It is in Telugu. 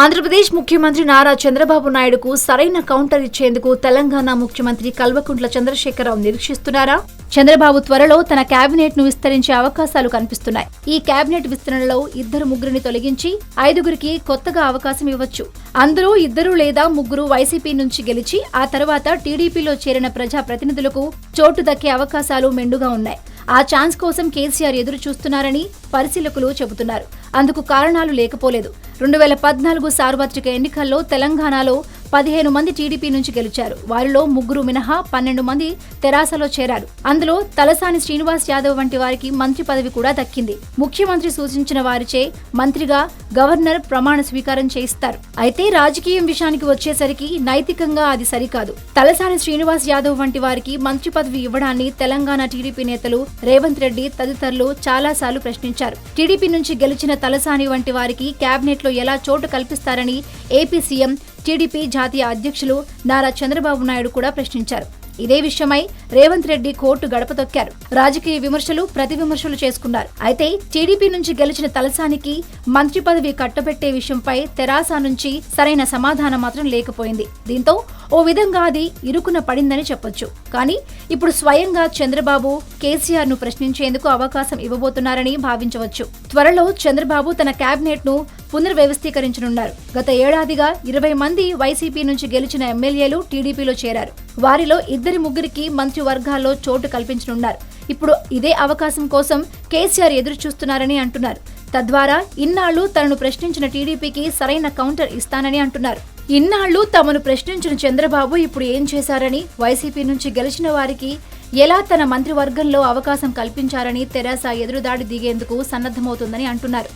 ఆంధ్రప్రదేశ్ ముఖ్యమంత్రి నారా చంద్రబాబు నాయుడుకు సరైన కౌంటర్ ఇచ్చేందుకు తెలంగాణ ముఖ్యమంత్రి కల్వకుంట్ల చంద్రశేఖరరావు నిరీక్షిస్తున్నారా? చంద్రబాబు త్వరలో తన కేబినెట్ ను విస్తరించే అవకాశాలు కనిపిస్తున్నాయి. ఈ కేబినెట్ విస్తరణలో 2-3 తొలగించి 5 కొత్తగా అవకాశం ఇవ్వచ్చు. అందులో 2 లేదా 3 వైసీపీ నుంచి గెలిచి ఆ తర్వాత టీడీపీలో చేరిన ప్రజా ప్రతినిధులకు చోటు దక్కే అవకాశాలు మెండుగా ఉన్నాయి. ఆ ఛాన్స్ కోసం కేసీఆర్ ఎదురు చూస్తున్నారని పరిశీలకులు చెబుతున్నారు. అందుకు కారణాలు లేకపోలేదు. 2014 సార్వత్రిక ఎన్నికల్లో తెలంగాణలో 15 మంది టీడీపీ నుంచి గెలిచారు. వారిలో 3 మినహా 12 మంది తెరాసలో చేరారు. అందులో తలసాని శ్రీనివాస్ యాదవ్ వంటి వారికి మంత్రి పదవి కూడా దక్కింది. ముఖ్యమంత్రి సూచించిన వారిచే మంత్రిగా గవర్నర్ ప్రమాణ స్వీకారం చేయిస్తారు. అయితే రాజకీయం విషయానికి వచ్చేసరికి నైతికంగా అది సరికాదు. తలసాని శ్రీనివాస్ యాదవ్ వంటి వారికి మంత్రి పదవి ఇవ్వడాన్ని తెలంగాణ టీడీపీ నేతలు రేవంత్ రెడ్డి తదితరులు చాలాసార్లు ప్రశ్నించారు. టీడీపీ నుంచి గెలిచిన తలసాని వంటి వారికి కేబినెట్ లో ఎలా చోటు కల్పిస్తారని ఏపీ సీఎం, టీడీపీ జాతీయ అధ్యక్షులు నారా చంద్రబాబు నాయుడు కూడా ప్రశ్నించారు. ఇదే విషయమై రేవంత్ రెడ్డి కోర్టు గడప తొక్కారు. రాజకీయ విమర్శలు, ప్రతి విమర్శలు చేసుకున్నారు. అయితే టీడీపీ నుంచి గెలిచిన తలసానికి మంత్రి పదవి కట్టబెట్టే విషయంపై తెరాస నుంచి సరైన సమాధానం మాత్రం లేకపోయింది. దీంతో ఓ విధంగా అది ఇరుకున పడిందని చెప్పొచ్చు. కానీ ఇప్పుడు స్వయంగా చంద్రబాబు కేసీఆర్ ను ప్రశ్నించేందుకు అవకాశం ఇవ్వబోతున్నారని భావించవచ్చు. త్వరలో చంద్రబాబు తన కేబినెట్ ను పునర్వ్యవస్థీకరించనున్నారు. గత ఏడాదిగా 20 మంది వైసీపీ నుంచి గెలిచిన ఎమ్మెల్యేలు టీడీపీలో చేరారు. వారిలో 2-3 మంత్రివర్గాల్లో చోటు కల్పించనున్నారు. ఇప్పుడు ఇదే అవకాశం కోసం కేసీఆర్ ఎదురు చూస్తున్నారని అంటున్నారు. తద్వారా ఇన్నాళ్లు తనను ప్రశ్నించిన టీడీపీకి సరైన కౌంటర్ ఇస్తానని అంటున్నారు. ఇన్నాళ్లు తమను ప్రశ్నించిన చంద్రబాబు ఇప్పుడు ఏం చేశారని, వైసీపీ నుంచి గెలిచిన వారికి ఎలా తన మంత్రివర్గంలో అవకాశం కల్పించారని తెరాస ఎదురుదాడి దిగేందుకు సన్నద్ధమవుతుందని అంటున్నారు.